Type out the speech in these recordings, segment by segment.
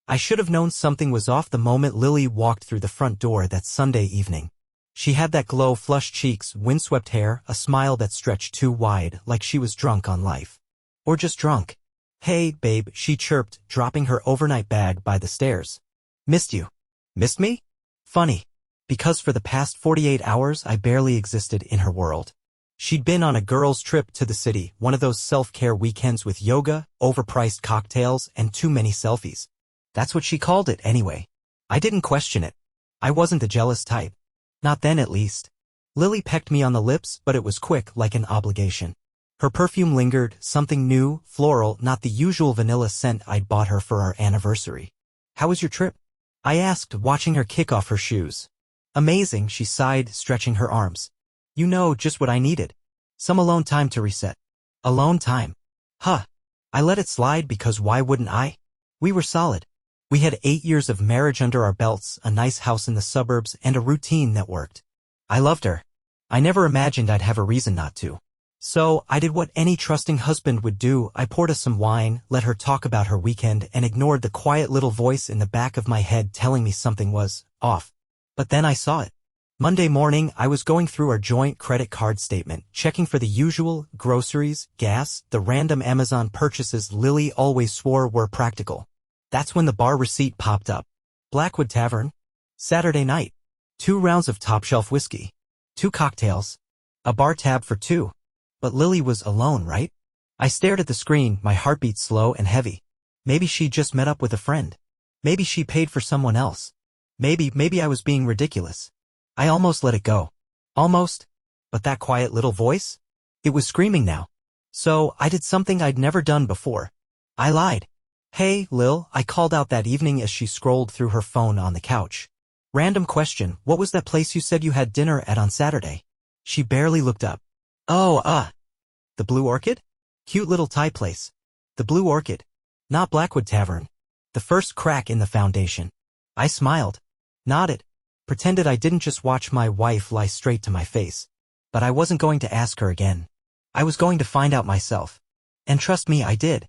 I should have known something was off the moment Lily walked through the front door that Sunday evening. She had that glow, flushed cheeks, windswept hair, a smile that stretched too wide, like she was drunk on life. Or just drunk. "Hey, babe," she chirped, dropping her overnight bag by the stairs. "Missed you." "Missed me?" Funny. Because for the past 48 hours I barely existed in her world. She'd been on a girls' trip to the city, one of those self-care weekends with yoga, overpriced cocktails, and too many selfies. That's what she called it anyway. I didn't question it. I wasn't the jealous type. Not then, at least. Lily pecked me on the lips, but it was quick, like an obligation. Her perfume lingered, something new, floral, not the usual vanilla scent I'd bought her for our anniversary. "How was your trip?" I asked, watching her kick off her shoes. "Amazing," she sighed, stretching her arms. "You know, just what I needed. Some alone time to reset." Alone time. Huh. I let it slide because why wouldn't I? We were solid. We had 8 years of marriage under our belts, a nice house in the suburbs, and a routine that worked. I loved her. I never imagined I'd have a reason not to. So, I did what any trusting husband would do. I poured us some wine, let her talk about her weekend, and ignored the quiet little voice in the back of my head telling me something was off. But then I saw it. Monday morning, I was going through our joint credit card statement, checking for the usual, groceries, gas, the random Amazon purchases Lily always swore were practical. That's when the bar receipt popped up. Blackwood Tavern. Saturday night. 2 rounds of top-shelf whiskey. 2 cocktails. A bar tab for 2. But Lily was alone, right? I stared at the screen, my heartbeat slow and heavy. Maybe she just met up with a friend. Maybe she paid for someone else. Maybe I was being ridiculous. I almost let it go. Almost. But that quiet little voice? It was screaming now. So, I did something I'd never done before. I lied. "Hey, Lil," I called out that evening as she scrolled through her phone on the couch. "Random question, what was that place you said you had dinner at on Saturday?" She barely looked up. "Oh, the Blue Orchid? Cute little Thai place. The Blue Orchid. Not Blackwood Tavern." The first crack in the foundation. I smiled. Nodded. Pretended I didn't just watch my wife lie straight to my face. But I wasn't going to ask her again. I was going to find out myself. And trust me, I did.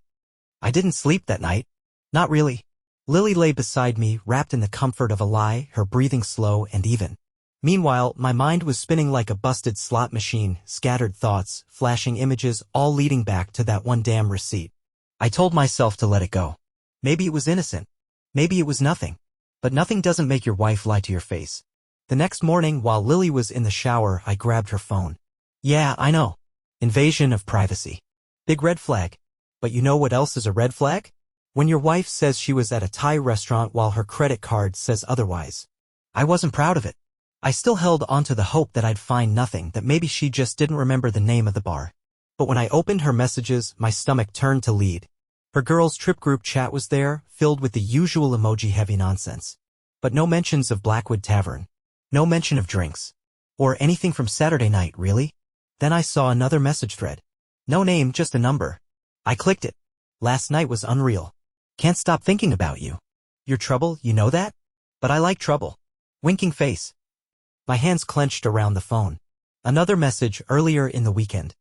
I didn't sleep that night. Not really. Lily lay beside me, wrapped in the comfort of a lie, her breathing slow and even. Meanwhile, my mind was spinning like a busted slot machine, scattered thoughts, flashing images, all leading back to that one damn receipt. I told myself to let it go. Maybe it was innocent. Maybe it was nothing. But nothing doesn't make your wife lie to your face. The next morning, while Lily was in the shower, I grabbed her phone. Yeah, I know. Invasion of privacy. Big red flag. But you know what else is a red flag? When your wife says she was at a Thai restaurant while her credit card says otherwise. I wasn't proud of it. I still held onto the hope that I'd find nothing, that maybe she just didn't remember the name of the bar. But when I opened her messages, my stomach turned to lead. Her girls' trip group chat was there, filled with the usual emoji-heavy nonsense. But no mentions of Blackwood Tavern. No mention of drinks. Or anything from Saturday night, really? Then I saw another message thread. No name, just a number. I clicked it. Last night was unreal. Can't stop thinking about you. You're trouble, you know that? But I like trouble. Winking face. My hands clenched around the phone. Another message earlier in the weekend.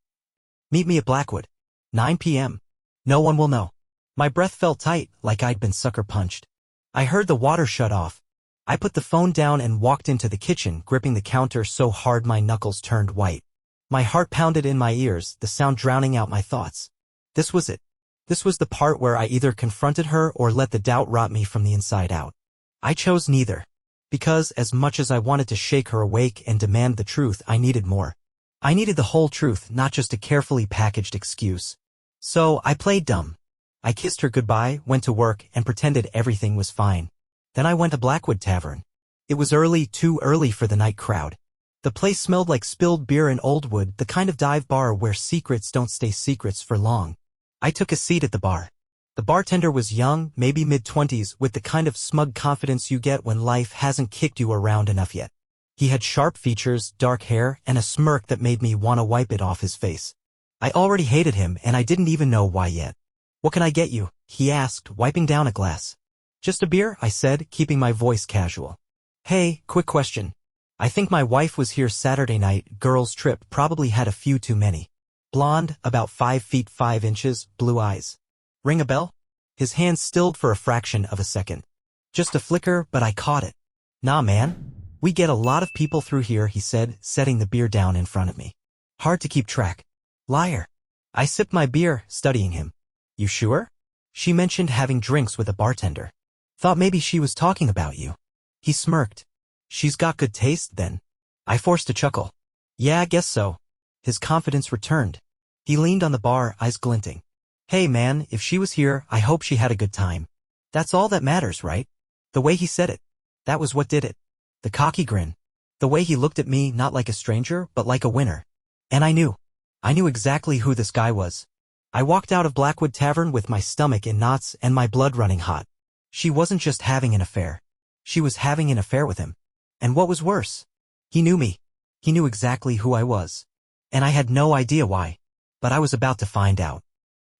Meet me at Blackwood. 9 p.m. No one will know. My breath felt tight, like I'd been sucker punched. I heard the water shut off. I put the phone down and walked into the kitchen, gripping the counter so hard my knuckles turned white. My heart pounded in my ears, the sound drowning out my thoughts. This was it. This was the part where I either confronted her or let the doubt rot me from the inside out. I chose neither. Because, as much as I wanted to shake her awake and demand the truth, I needed more. I needed the whole truth, not just a carefully packaged excuse. So, I played dumb. I kissed her goodbye, went to work, and pretended everything was fine. Then I went to Blackwood Tavern. It was early, too early for the night crowd. The place smelled like spilled beer and old wood, the kind of dive bar where secrets don't stay secrets for long. I took a seat at the bar. The bartender was young, maybe mid-20s, with the kind of smug confidence you get when life hasn't kicked you around enough yet. He had sharp features, dark hair, and a smirk that made me want to wipe it off his face. I already hated him, and I didn't even know why yet. "What can I get you?" he asked, wiping down a glass. "Just a beer," I said, keeping my voice casual. "Hey, quick question. I think my wife was here Saturday night, girls' trip, probably had a few too many. Blonde, about 5 feet 5 inches, blue eyes. Ring a bell?" His hand stilled for a fraction of a second. Just a flicker, but I caught it. Nah, man. We get a lot of people through here, he said, setting the beer down in front of me. Hard to keep track. Liar. I sipped my beer, studying him. You sure? She mentioned having drinks with a bartender. Thought maybe she was talking about you. He smirked. She's got good taste, then. I forced a chuckle. Yeah, I guess so. His confidence returned. He leaned on the bar, eyes glinting. Hey man, if she was here, I hope she had a good time. That's all that matters, right? The way he said it. That was what did it. The cocky grin. The way he looked at me, not like a stranger, but like a winner. And I knew. I knew exactly who this guy was. I walked out of Blackwood Tavern with my stomach in knots and my blood running hot. She wasn't just having an affair. She was having an affair with him. And what was worse? He knew me. He knew exactly who I was. And I had no idea why. But I was about to find out.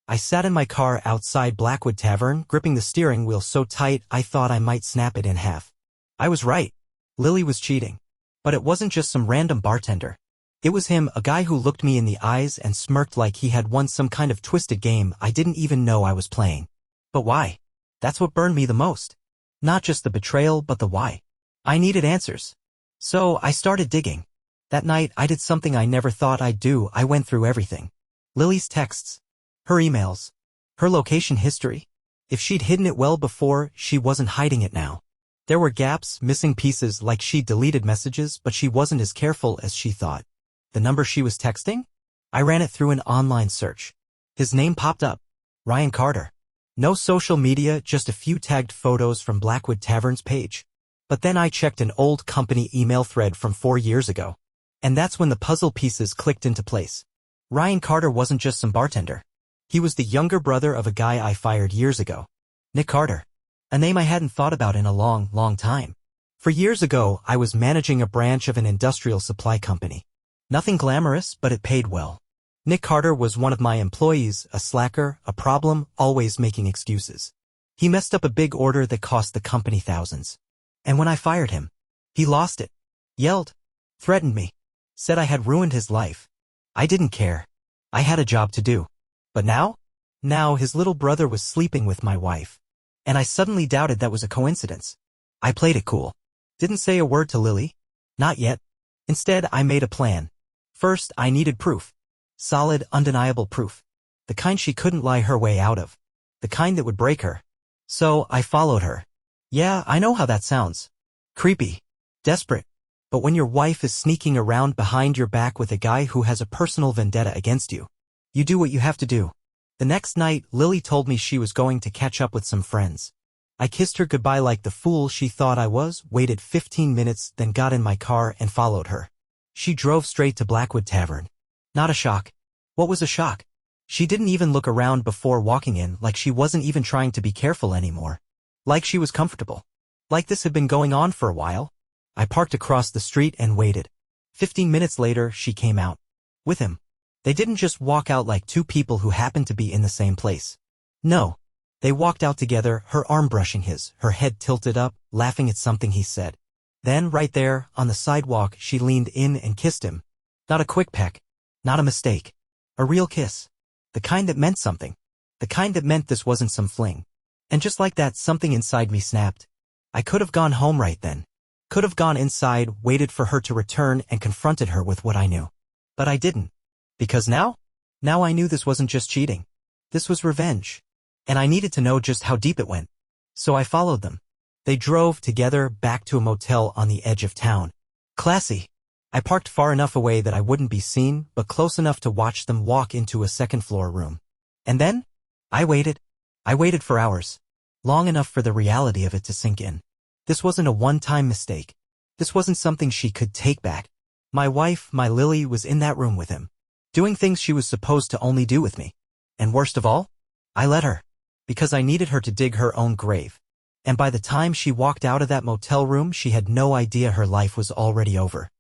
I sat in my car outside Blackwood Tavern, gripping the steering wheel so tight I thought I might snap it in half. I was right. Lily was cheating. But it wasn't just some random bartender. It was him, a guy who looked me in the eyes and smirked like he had won some kind of twisted game I didn't even know I was playing. But why? That's what burned me the most. Not just the betrayal, but the why. I needed answers. So I started digging. That night I did something I never thought I'd do. I went through everything. Lily's texts. Her emails. Her location history. If she'd hidden it well before, she wasn't hiding it now. There were gaps, missing pieces, like she'd deleted messages, but she wasn't as careful as she thought. The number she was texting? I ran it through an online search. His name popped up. Ryan Carter. No social media, just a few tagged photos from Blackwood Tavern's page. But then I checked an old company email thread from 4 years ago. And that's when the puzzle pieces clicked into place. Ryan Carter wasn't just some bartender. He was the younger brother of a guy I fired years ago. Nick Carter. A name I hadn't thought about in a long, long time. For years ago, I was managing a branch of an industrial supply company. Nothing glamorous, but it paid well. Nick Carter was one of my employees, a slacker, a problem, always making excuses. He messed up a big order that cost the company thousands. And when I fired him, he lost it. Yelled. Threatened me. Said I had ruined his life. I didn't care. I had a job to do. But now? Now his little brother was sleeping with my wife. And I suddenly doubted that was a coincidence. I played it cool. Didn't say a word to Lily. Not yet. Instead, I made a plan. First, I needed proof. Solid, undeniable proof. The kind she couldn't lie her way out of. The kind that would break her. So, I followed her. Yeah, I know how that sounds. Creepy. Desperate. But when your wife is sneaking around behind your back with a guy who has a personal vendetta against you, you do what you have to do. The next night, Lily told me she was going to catch up with some friends. I kissed her goodbye like the fool she thought I was, waited 15 minutes, then got in my car and followed her. She drove straight to Blackwood Tavern. Not a shock. What was a shock? She didn't even look around before walking in, like she wasn't even trying to be careful anymore. Like she was comfortable. Like this had been going on for a while. I parked across the street and waited. 15 minutes later, she came out. With him. They didn't just walk out like two people who happened to be in the same place. No. They walked out together, her arm brushing his, her head tilted up, laughing at something he said. Then, right there, on the sidewalk, she leaned in and kissed him. Not a quick peck. Not a mistake. A real kiss. The kind that meant something. The kind that meant this wasn't some fling. And just like that, something inside me snapped. I could have gone home right then. Could have gone inside, waited for her to return, and confronted her with what I knew. But I didn't. Because now? Now I knew this wasn't just cheating. This was revenge. And I needed to know just how deep it went. So I followed them. They drove together back to a motel on the edge of town. Classy. I parked far enough away that I wouldn't be seen, but close enough to watch them walk into a second-floor room. And then? I waited. I waited for hours. Long enough for the reality of it to sink in. This wasn't a one-time mistake. This wasn't something she could take back. My wife, my Lily, was in that room with him. Doing things she was supposed to only do with me. And worst of all, I let her. Because I needed her to dig her own grave. And by the time she walked out of that motel room, she had no idea her life was already over.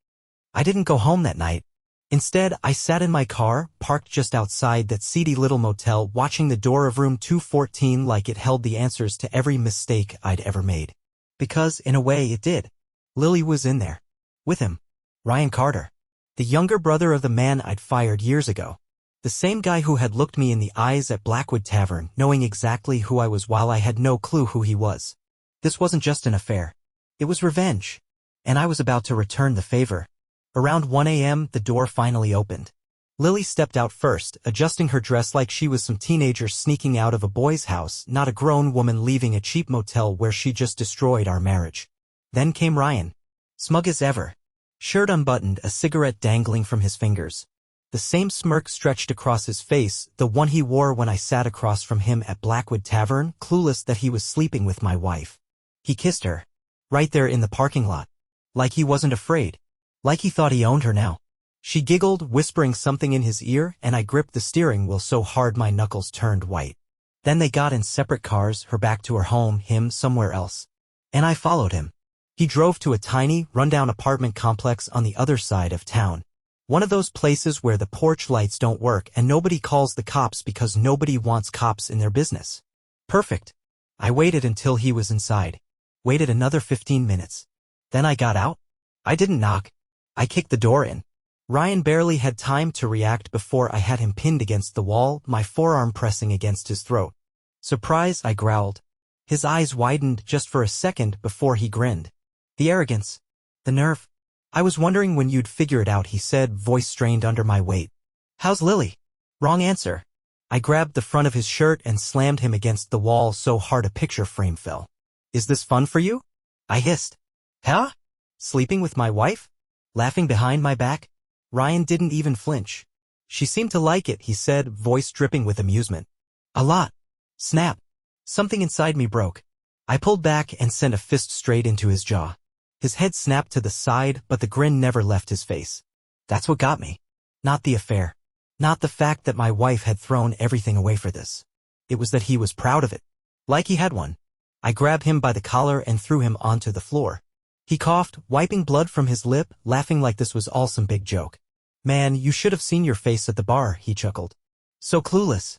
I didn't go home that night. Instead, I sat in my car, parked just outside that seedy little motel, watching the door of room 214 like it held the answers to every mistake I'd ever made. Because, in a way, it did. Lily was in there. With him. Ryan Carter. The younger brother of the man I'd fired years ago. The same guy who had looked me in the eyes at Blackwood Tavern, knowing exactly who I was while I had no clue who he was. This wasn't just an affair. It was revenge. And I was about to return the favor. Around 1 a.m., the door finally opened. Lily stepped out first, adjusting her dress like she was some teenager sneaking out of a boy's house, not a grown woman leaving a cheap motel where she just destroyed our marriage. Then came Ryan. Smug as ever. Shirt unbuttoned, a cigarette dangling from his fingers. The same smirk stretched across his face, the one he wore when I sat across from him at Blackwood Tavern, clueless that he was sleeping with my wife. He kissed her. Right there in the parking lot. Like he wasn't afraid. Like he thought he owned her now. She giggled, whispering something in his ear, and I gripped the steering wheel so hard my knuckles turned white. Then they got in separate cars, her back to her home, him somewhere else. And I followed him. He drove to a tiny, rundown apartment complex on the other side of town. One of those places where the porch lights don't work and nobody calls the cops because nobody wants cops in their business. Perfect. I waited until he was inside. Waited another 15 minutes. Then I got out. I didn't knock. I kicked the door in. Ryan barely had time to react before I had him pinned against the wall, my forearm pressing against his throat. Surprise, I growled. His eyes widened just for a second before he grinned. The arrogance. The nerve. I was wondering when you'd figure it out, he said, voice strained under my weight. How's Lily? Wrong answer. I grabbed the front of his shirt and slammed him against the wall so hard a picture frame fell. Is this fun for you? I hissed. Huh? Sleeping with my wife? Laughing behind my back? Ryan didn't even flinch. She seemed to like it, he said, voice dripping with amusement. A lot. Snap. Something inside me broke. I pulled back and sent a fist straight into his jaw. His head snapped to the side, but the grin never left his face. That's what got me. Not the affair. Not the fact that my wife had thrown everything away for this. It was that he was proud of it. Like he had won. I grabbed him by the collar and threw him onto the floor. He coughed, wiping blood from his lip, laughing like this was all some big joke. Man, you should have seen your face at the bar, he chuckled. So clueless.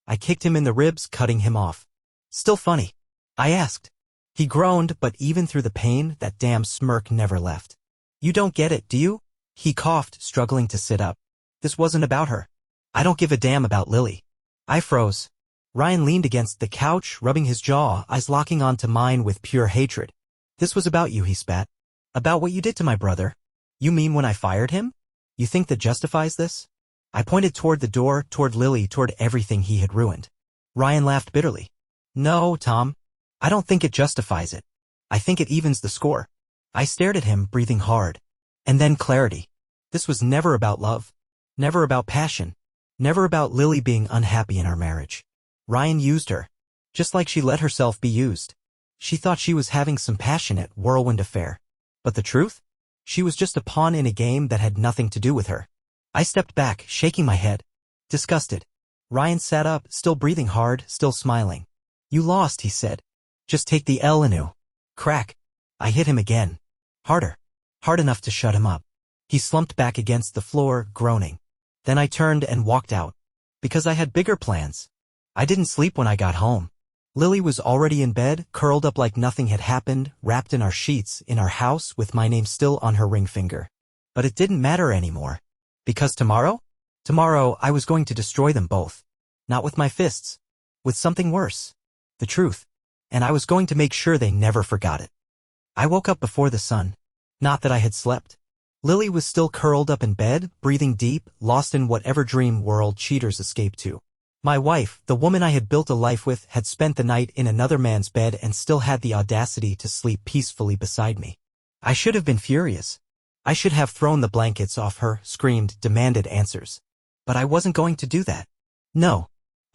I kicked him in the ribs, cutting him off. Still funny? I asked. He groaned, but even through the pain, that damn smirk never left. You don't get it, do you? He coughed, struggling to sit up. This wasn't about her. I don't give a damn about Lily. I froze. Ryan leaned against the couch, rubbing his jaw, eyes locking onto mine with pure hatred. This was about you, he spat. About what you did to my brother. You mean when I fired him? You think that justifies this? I pointed toward the door, toward Lily, toward everything he had ruined. Ryan laughed bitterly. No, Tom. I don't think it justifies it. I think it evens the score. I stared at him, breathing hard. And then clarity. This was never about love. Never about passion. Never about Lily being unhappy in our marriage. Ryan used her. Just like she let herself be used. She thought she was having some passionate, whirlwind affair. But the truth? She was just a pawn in a game that had nothing to do with her. I stepped back, shaking my head. Disgusted. Ryan sat up, still breathing hard, still smiling. You lost, he said. Just take the L, Anu. Crack. I hit him again. Harder. Hard enough to shut him up. He slumped back against the floor, groaning. Then I turned and walked out. Because I had bigger plans. I didn't sleep when I got home. Lily was already in bed, curled up like nothing had happened, wrapped in our sheets, in our house, with my name still on her ring finger. But it didn't matter anymore. Because tomorrow? Tomorrow, I was going to destroy them both. Not with my fists. With something worse. The truth. And I was going to make sure they never forgot it. I woke up before the sun. Not that I had slept. Lily was still curled up in bed, breathing deep, lost in whatever dream world cheaters escape to. My wife, the woman I had built a life with, had spent the night in another man's bed and still had the audacity to sleep peacefully beside me. I should have been furious. I should have thrown the blankets off her, screamed, demanded answers. But I wasn't going to do that. No.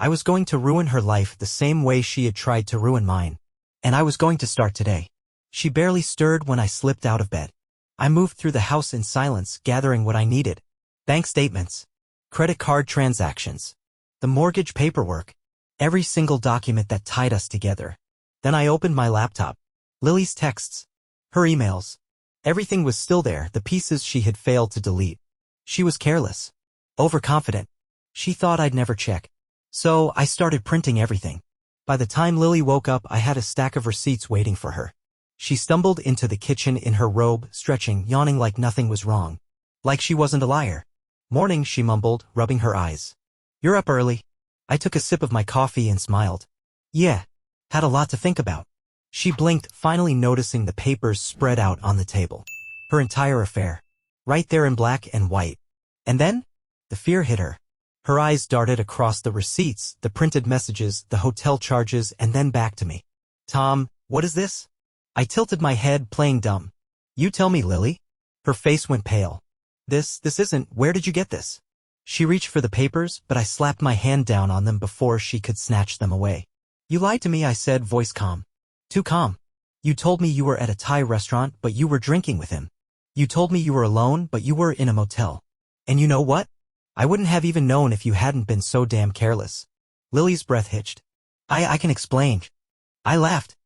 I was going to ruin her life the same way she had tried to ruin mine. And I was going to start today. She barely stirred when I slipped out of bed. I moved through the house in silence, gathering what I needed. Bank statements. Credit card transactions. The mortgage paperwork. Every single document that tied us together. Then I opened my laptop. Lily's texts. Her emails. Everything was still there, the pieces she had failed to delete. She was careless. Overconfident. She thought I'd never check. So I started printing everything. By the time Lily woke up, I had a stack of receipts waiting for her. She stumbled into the kitchen in her robe, stretching, yawning like nothing was wrong. Like she wasn't a liar. Morning, she mumbled, rubbing her eyes. You're up early. I took a sip of my coffee and smiled. Yeah. Had a lot to think about. She blinked, finally noticing the papers spread out on the table. Her entire affair. Right there in black and white. And then? The fear hit her. Her eyes darted across the receipts, the printed messages, the hotel charges, and then back to me. Tom, what is this? I tilted my head, playing dumb. You tell me, Lily. Her face went pale. This isn't, where did you get this? She reached for the papers, but I slapped my hand down on them before she could snatch them away. You lied to me, I said, voice calm. Too calm. You told me you were at a Thai restaurant, but you were drinking with him. You told me you were alone, but you were in a motel. And you know what? I wouldn't have even known if you hadn't been so damn careless. Lily's breath hitched. I can explain. I laughed.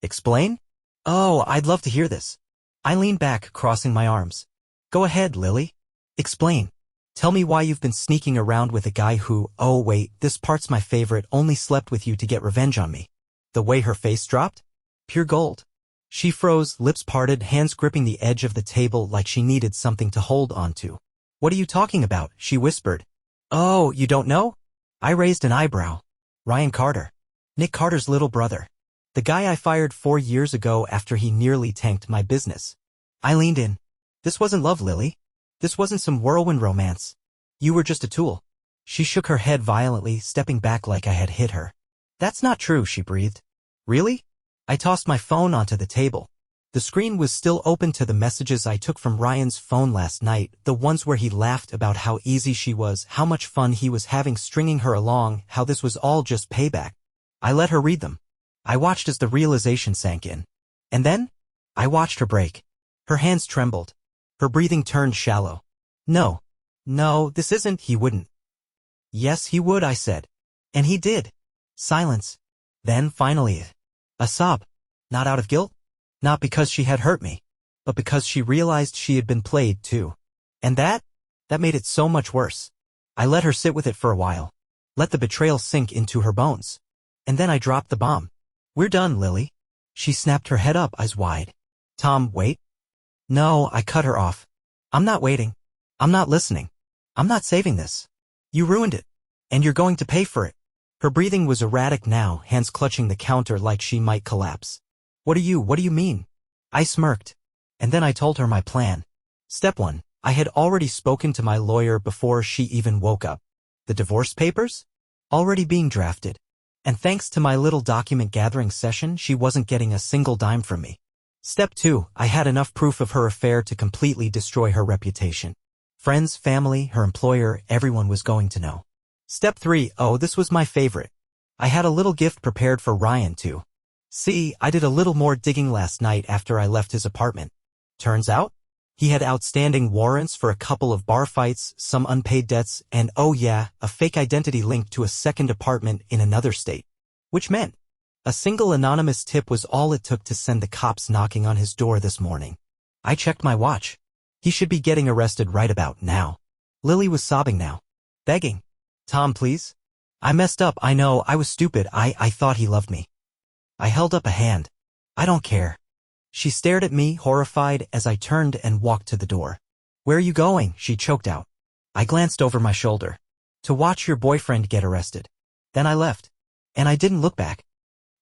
Explain? Oh, I'd love to hear this. I leaned back, crossing my arms. Go ahead, Lily. Explain. Tell me why you've been sneaking around with a guy who, oh wait, this part's my favorite, only slept with you to get revenge on me. The way her face dropped? Pure gold. She froze, lips parted, hands gripping the edge of the table like she needed something to hold onto. What are you talking about? She whispered. Oh, you don't know? I raised an eyebrow. Ryan Carter. Nick Carter's little brother. The guy I fired 4 years ago after he nearly tanked my business. I leaned in. This wasn't love, Lily. This wasn't some whirlwind romance. You were just a tool. She shook her head violently, stepping back like I had hit her. That's not true, she breathed. Really? I tossed my phone onto the table. The screen was still open to the messages I took from Ryan's phone last night, the ones where he laughed about how easy she was, how much fun he was having stringing her along, how this was all just payback. I let her read them. I watched as the realization sank in. And then? I watched her break. Her hands trembled. Her breathing turned shallow. No, this isn't, he wouldn't. Yes, he would, I said. And he did. Silence. Then, finally, a sob. Not out of guilt. Not because she had hurt me, but because she realized she had been played too. And that made it so much worse. I let her sit with it for a while. Let the betrayal sink into her bones. And then I dropped the bomb. We're done, Lily. She snapped her head up, eyes wide. Tom, wait. No, I cut her off. I'm not waiting. I'm not listening. I'm not saving this. You ruined it. And you're going to pay for it. Her breathing was erratic now, hands clutching the counter like she might collapse. What do you mean? I smirked. And then I told her my plan. Step 1. I had already spoken to my lawyer before she even woke up. The divorce papers? Already being drafted. And thanks to my little document gathering session, she wasn't getting a single dime from me. Step 2. I had enough proof of her affair to completely destroy her reputation. Friends, family, her employer, everyone was going to know. Step 3. Oh, this was my favorite. I had a little gift prepared for Ryan too. See, I did a little more digging last night after I left his apartment. Turns out, he had outstanding warrants for a couple of bar fights, some unpaid debts, and oh yeah, a fake identity linked to a second apartment in another state. Which meant, a single anonymous tip was all it took to send the cops knocking on his door this morning. I checked my watch. He should be getting arrested right about now. Lily was sobbing now. Begging. Tom, please? I messed up, I know, I was stupid, I thought he loved me. I held up a hand. I don't care. She stared at me, horrified, as I turned and walked to the door. Where are you going? She choked out. I glanced over my shoulder. To watch your boyfriend get arrested. Then I left. And I didn't look back.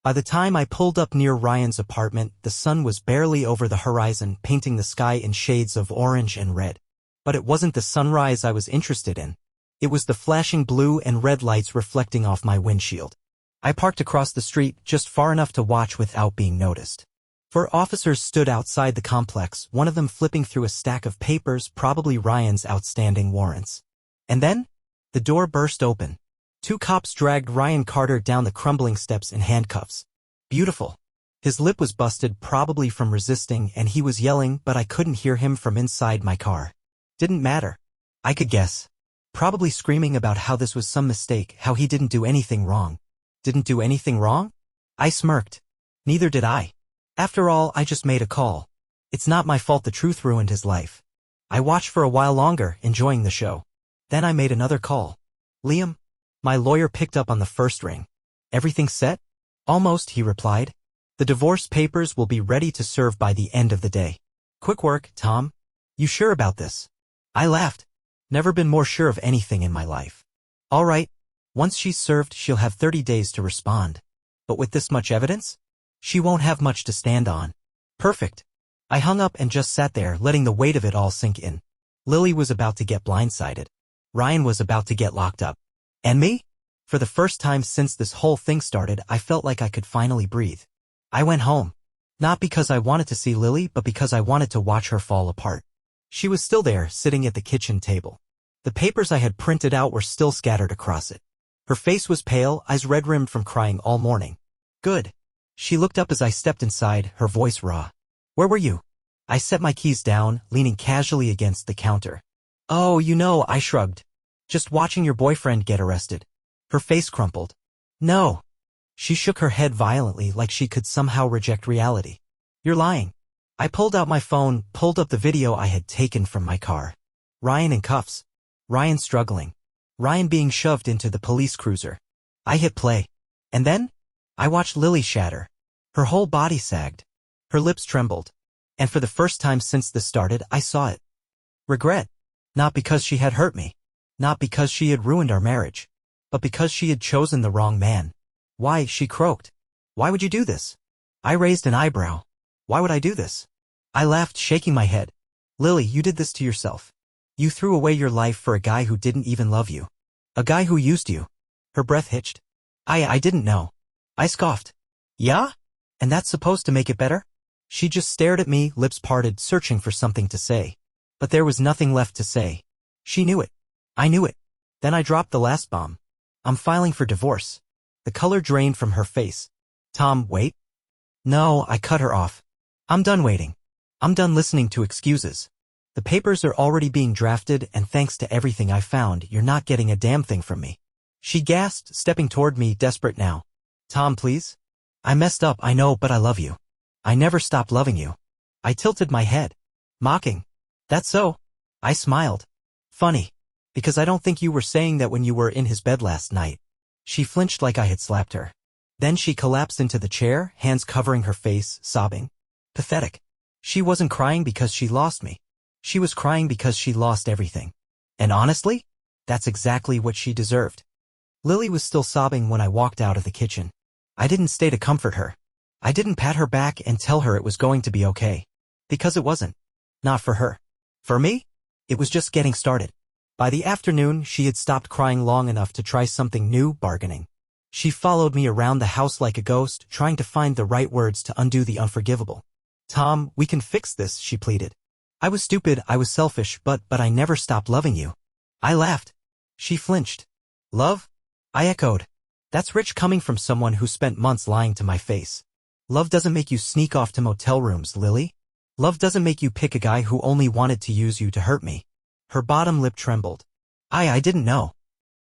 By the time I pulled up near Ryan's apartment, the sun was barely over the horizon, painting the sky in shades of orange and red. But it wasn't the sunrise I was interested in. It was the flashing blue and red lights reflecting off my windshield. I parked across the street, just far enough to watch without being noticed. 4 officers stood outside the complex, one of them flipping through a stack of papers, probably Ryan's outstanding warrants. And then, the door burst open. 2 cops dragged Ryan Carter down the crumbling steps in handcuffs. Beautiful. His lip was busted, probably from resisting, and he was yelling, but I couldn't hear him from inside my car. Didn't matter. I could guess. Probably screaming about how this was some mistake, how he didn't do anything wrong. Didn't do anything wrong? I smirked. Neither did I. After all, I just made a call. It's not my fault the truth ruined his life. I watched for a while longer, enjoying the show. Then I made another call. Liam? My lawyer picked up on the first ring. Everything set? Almost, he replied. The divorce papers will be ready to serve by the end of the day. Quick work, Tom. You sure about this? I laughed. Never been more sure of anything in my life. All right. Once she's served, she'll have 30 days to respond. But with this much evidence, she won't have much to stand on. Perfect. I hung up and just sat there, letting the weight of it all sink in. Lily was about to get blindsided. Ryan was about to get locked up. And me? For the first time since this whole thing started, I felt like I could finally breathe. I went home. Not because I wanted to see Lily, but because I wanted to watch her fall apart. She was still there, sitting at the kitchen table. The papers I had printed out were still scattered across it. Her face was pale, eyes red-rimmed from crying all morning. Good. She looked up as I stepped inside, her voice raw. Where were you? I set my keys down, leaning casually against the counter. Oh, I shrugged. Just watching your boyfriend get arrested. Her face crumpled. No. She shook her head violently like she could somehow reject reality. You're lying. I pulled out my phone, pulled up the video I had taken from my car. Ryan in cuffs. Ryan struggling. Ryan being shoved into the police cruiser. I hit play. And then? I watched Lily shatter. Her whole body sagged. Her lips trembled. And for the first time since this started, I saw it. Regret. Not because she had hurt me. Not because she had ruined our marriage. But because she had chosen the wrong man. Why, she croaked. Why would you do this? I raised an eyebrow. Why would I do this? I laughed, shaking my head. Lily, you did this to yourself. You threw away your life for a guy who didn't even love you. A guy who used you. Her breath hitched. I didn't know. I scoffed. Yeah? And that's supposed to make it better? She just stared at me, lips parted, searching for something to say. But there was nothing left to say. She knew it. I knew it. Then I dropped the last bomb. I'm filing for divorce. The color drained from her face. Tom, wait. No, I cut her off. I'm done waiting. I'm done listening to excuses. The papers are already being drafted, and thanks to everything I found, you're not getting a damn thing from me. She gasped, stepping toward me, desperate now. Tom, please? I messed up, I know, but I love you. I never stopped loving you. I tilted my head. Mocking. That's so? I smiled. Funny. Because I don't think you were saying that when you were in his bed last night. She flinched like I had slapped her. Then she collapsed into the chair, hands covering her face, sobbing. Pathetic. She wasn't crying because she lost me. She was crying because she lost everything. And honestly, that's exactly what she deserved. Lily was still sobbing when I walked out of the kitchen. I didn't stay to comfort her. I didn't pat her back and tell her it was going to be okay. Because it wasn't. Not for her. For me, it was just getting started. By the afternoon, she had stopped crying long enough to try something new, bargaining. She followed me around the house like a ghost, trying to find the right words to undo the unforgivable. Tom, we can fix this, she pleaded. I was stupid, I was selfish, but I never stopped loving you. I laughed. She flinched. Love? I echoed. That's rich coming from someone who spent months lying to my face. Love doesn't make you sneak off to motel rooms, Lily. Love doesn't make you pick a guy who only wanted to use you to hurt me. Her bottom lip trembled. I didn't know.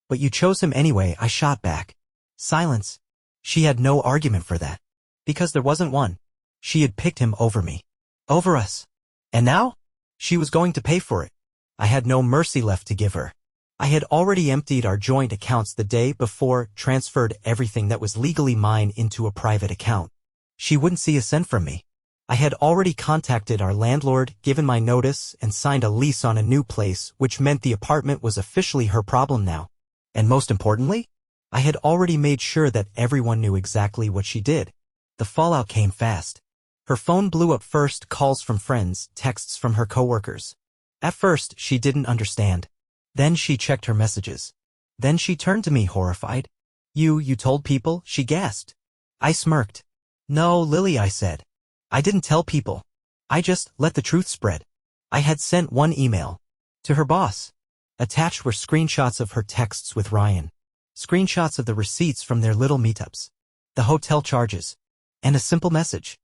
But you chose him anyway, I shot back. Silence. She had no argument for that. Because there wasn't one. She had picked him over me. Over us. And now? She was going to pay for it. I had no mercy left to give her. I had already emptied our joint accounts the day before, transferred everything that was legally mine into a private account. She wouldn't see a cent from me. I had already contacted our landlord, given my notice, and signed a lease on a new place, which meant the apartment was officially her problem now. And most importantly, I had already made sure that everyone knew exactly what she did. The fallout came fast. Her phone blew up first, calls from friends, texts from her coworkers. At first, she didn't understand. Then she checked her messages. Then she turned to me horrified. You told people? She gasped. I smirked. No, Lily, I said. I didn't tell people. I just let the truth spread. I had sent one email. To her boss. Attached were screenshots of her texts with Ryan. Screenshots of the receipts from their little meetups. The hotel charges. And a simple message.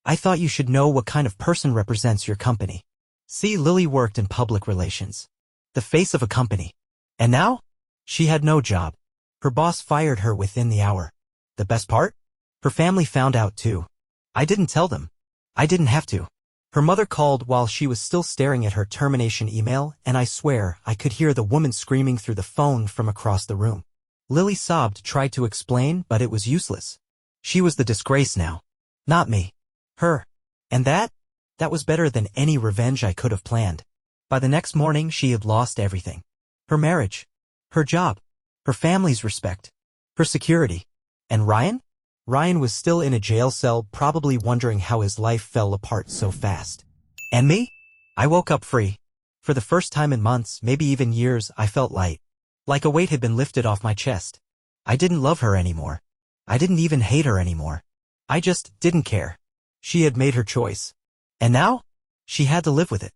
I thought you should know what kind of person represents your company. See, Lily worked in public relations. The face of a company. And now? She had no job. Her boss fired her within the hour. The best part? Her family found out too. I didn't tell them. I didn't have to. Her mother called while she was still staring at her termination email, and I swear I could hear the woman screaming through the phone from across the room. Lily sobbed, tried to explain, but it was useless. She was the disgrace now. Not me. Her. And that was better than any revenge I could have planned. By the next morning, she had lost everything. Her marriage, her job, her family's respect, her security. And Ryan? Ryan was still in a jail cell, probably wondering how his life fell apart so fast. And me? I woke up free. For the first time in months, maybe even years, I felt light. Like a weight had been lifted off my chest. I didn't love her anymore. I didn't even hate her anymore. I just didn't care. She had made her choice. And now? She had to live with it.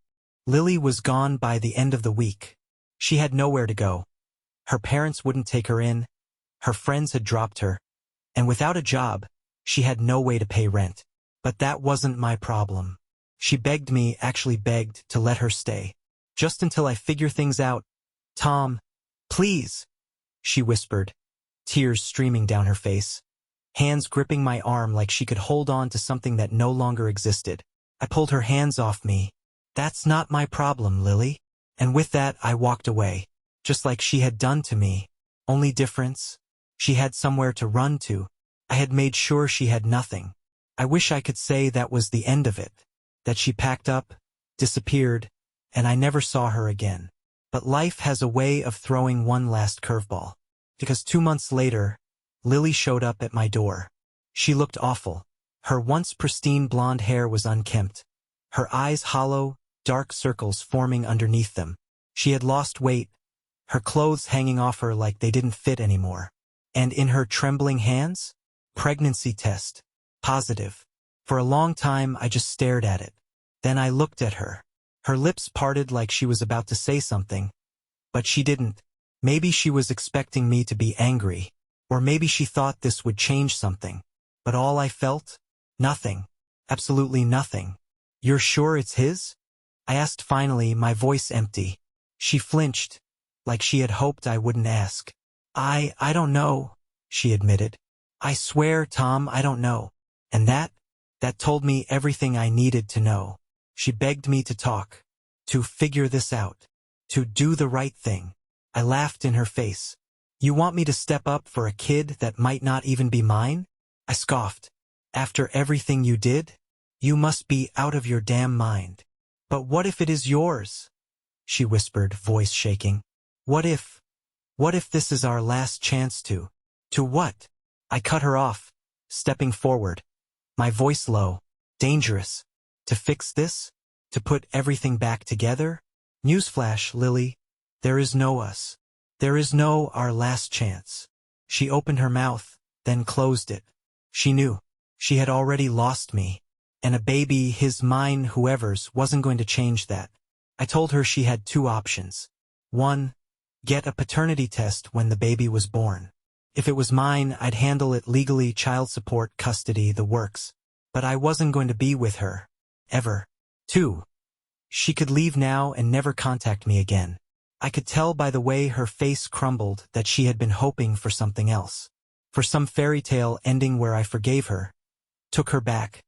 Lily was gone by the end of the week. She had nowhere to go. Her parents wouldn't take her in. Her friends had dropped her. And without a job, she had no way to pay rent. But that wasn't my problem. She begged me, actually begged, to let her stay. Just until I figure things out. Tom, please, she whispered, tears streaming down her face. Hands gripping my arm like she could hold on to something that no longer existed. I pulled her hands off me. That's not my problem, Lily. And with that, I walked away. Just like she had done to me. Only difference? She had somewhere to run to. I had made sure she had nothing. I wish I could say that was the end of it. That she packed up, disappeared, and I never saw her again. But life has a way of throwing one last curveball. Because 2 months later, Lily showed up at my door. She looked awful. Her once pristine blonde hair was unkempt. Her eyes hollow, dark circles forming underneath them. She had lost weight, her clothes hanging off her like they didn't fit anymore. And in her trembling hands, pregnancy test. Positive. For a long time, I just stared at it. Then I looked at her. Her lips parted like she was about to say something. But she didn't. Maybe she was expecting me to be angry. Or maybe she thought this would change something. But all I felt? Nothing. Absolutely nothing. You're sure it's his? I asked finally, my voice empty. She flinched, like she had hoped I wouldn't ask. I don't know, she admitted. I swear, Tom, I don't know. And that told me everything I needed to know. She begged me to talk, to figure this out, to do the right thing. I laughed in her face. You want me to step up for a kid that might not even be mine? I scoffed. After everything you did? You must be out of your damn mind. But what if it is yours? She whispered, voice shaking. What if this is our last chance to what? I cut her off, stepping forward, my voice low. Dangerous. To fix this? To put everything back together? Newsflash, Lily. There is no us. There is no our last chance. She opened her mouth, then closed it. She knew. She had already lost me. And a baby, his, mine, whoever's, wasn't going to change that. I told her she had 2 options. 1, get a paternity test when the baby was born. If it was mine, I'd handle it legally, child support, custody, the works. But I wasn't going to be with her. Ever. 2, she could leave now and never contact me again. I could tell by the way her face crumbled that she had been hoping for something else. For some fairy tale ending where I forgave her, took her back,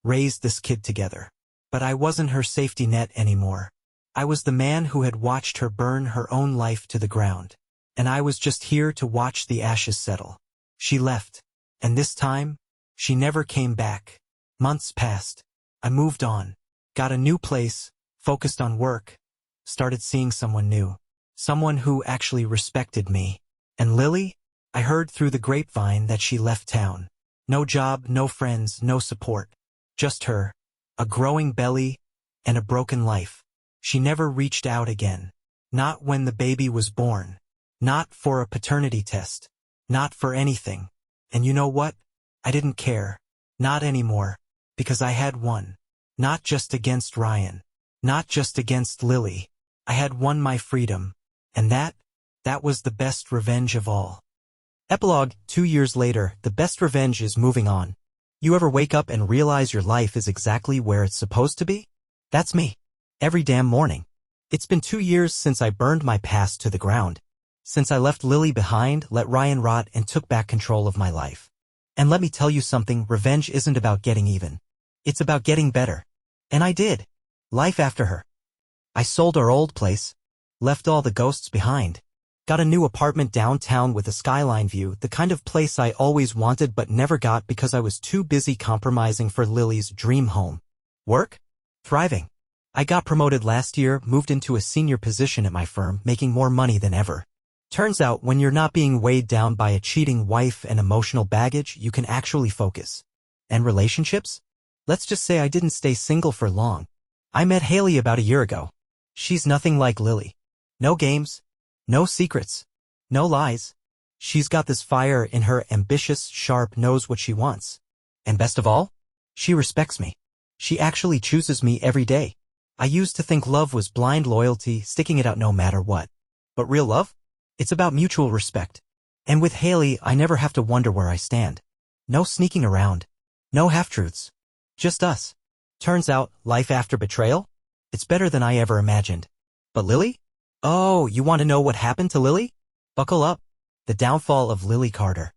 raised this kid together. But I wasn't her safety net anymore. I was the man who had watched her burn her own life to the ground. And I was just here to watch the ashes settle. She left. And this time, she never came back. Months passed. I moved on. Got a new place, focused on work, started seeing someone new. Someone who actually respected me. And Lily? I heard through the grapevine that she left town. No job, no friends, no support. Just her, a growing belly, and a broken life. She never reached out again. Not when the baby was born. Not for a paternity test. Not for anything. And you know what? I didn't care. Not anymore. Because I had won. Not just against Ryan. Not just against Lily. I had won my freedom. And that was the best revenge of all. Epilogue. 2 years later, the best revenge is moving on. You ever wake up and realize your life is exactly where it's supposed to be? That's me. Every damn morning. It's been 2 years since I burned my past to the ground. Since I left Lily behind, let Ryan rot, and took back control of my life. And let me tell you something, revenge isn't about getting even. It's about getting better. And I did. Life after her. I sold our old place. Left all the ghosts behind. Got a new apartment downtown with a skyline view, the kind of place I always wanted but never got because I was too busy compromising for Lily's dream home. Work? Thriving. I got promoted last year, moved into a senior position at my firm, making more money than ever. Turns out when you're not being weighed down by a cheating wife and emotional baggage, you can actually focus. And relationships? Let's just say I didn't stay single for long. I met Haley about a year ago. She's nothing like Lily. No games. No secrets. No lies. She's got this fire in her, ambitious, sharp, knows what she wants. And best of all, she respects me. She actually chooses me every day. I used to think love was blind loyalty, sticking it out no matter what. But real love? It's about mutual respect. And with Haley, I never have to wonder where I stand. No sneaking around. No half-truths. Just us. Turns out, life after betrayal? It's better than I ever imagined. But Lily? Oh, you want to know what happened to Lily? Buckle up. The downfall of Lily Carter.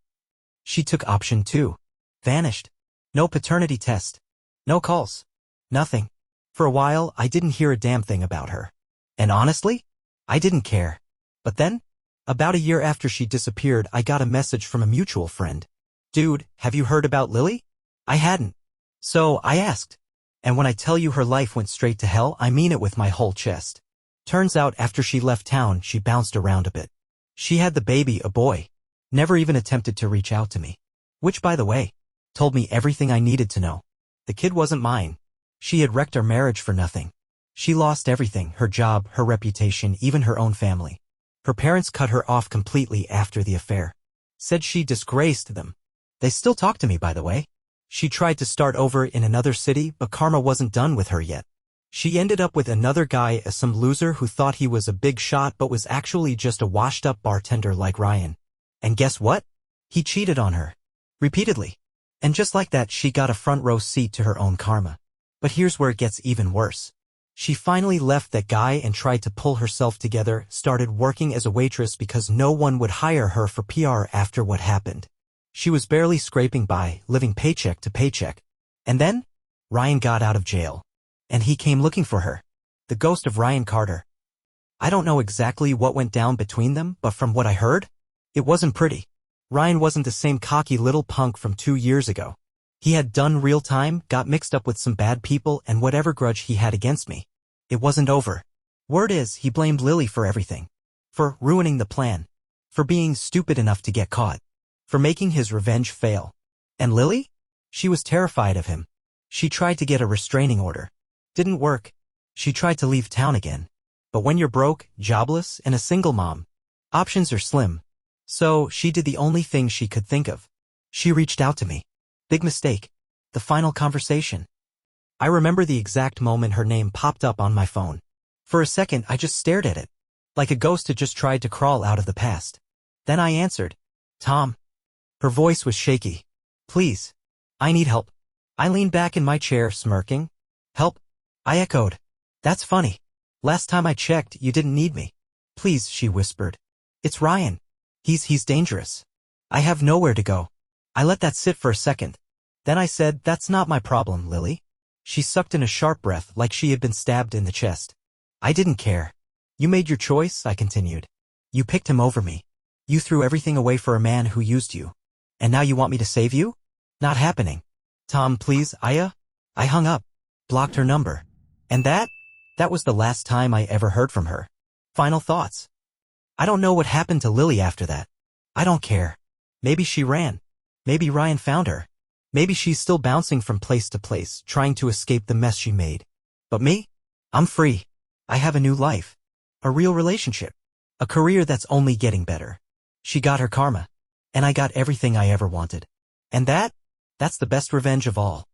She took option 2. Vanished. No paternity test. No calls. Nothing. For a while, I didn't hear a damn thing about her. And honestly, I didn't care. But then, about a year after she disappeared, I got a message from a mutual friend. Dude, have you heard about Lily? I hadn't. So I asked. And when I tell you her life went straight to hell, I mean it with my whole chest. Turns out after she left town, she bounced around a bit. She had the baby, a boy. Never even attempted to reach out to me. Which, by the way, told me everything I needed to know. The kid wasn't mine. She had wrecked our marriage for nothing. She lost everything, her job, her reputation, even her own family. Her parents cut her off completely after the affair. Said she disgraced them. They still talk to me, by the way. She tried to start over in another city, but karma wasn't done with her yet. She ended up with another guy, some loser who thought he was a big shot but was actually just a washed-up bartender like Ryan. And guess what? He cheated on her. Repeatedly. And just like that, she got a front-row seat to her own karma. But here's where it gets even worse. She finally left that guy and tried to pull herself together, started working as a waitress because no one would hire her for PR after what happened. She was barely scraping by, living paycheck to paycheck. And then, Ryan got out of jail. And he came looking for her. The ghost of Ryan Carter. I don't know exactly what went down between them, but from what I heard, it wasn't pretty. Ryan wasn't the same cocky little punk from 2 years ago. He had done real time, got mixed up with some bad people, and whatever grudge he had against me, it wasn't over. Word is, he blamed Lily for everything. For ruining the plan. For being stupid enough to get caught. For making his revenge fail. And Lily? She was terrified of him. She tried to get a restraining order. Didn't work. She tried to leave town again. But when you're broke, jobless, and a single mom, options are slim. So she did the only thing she could think of. She reached out to me. Big mistake. The final conversation. I remember the exact moment her name popped up on my phone. For a second, I just stared at it. Like a ghost had just tried to crawl out of the past. Then I answered. Tom. Her voice was shaky. Please. I need help. I leaned back in my chair, smirking. Help? I echoed. That's funny. Last time I checked, you didn't need me. Please, she whispered. It's Ryan. He's dangerous. I have nowhere to go. I let that sit for a second. Then I said, that's not my problem, Lily. She sucked in a sharp breath like she had been stabbed in the chest. I didn't care. You made your choice, I continued. You picked him over me. You threw everything away for a man who used you. And now you want me to save you? Not happening. Tom, please, I hung up. Blocked her number. And that was the last time I ever heard from her. Final thoughts. I don't know what happened to Lily after that. I don't care. Maybe she ran. Maybe Ryan found her. Maybe she's still bouncing from place to place, trying to escape the mess she made. But me? I'm free. I have a new life. A real relationship. A career that's only getting better. She got her karma. And I got everything I ever wanted. And that's the best revenge of all.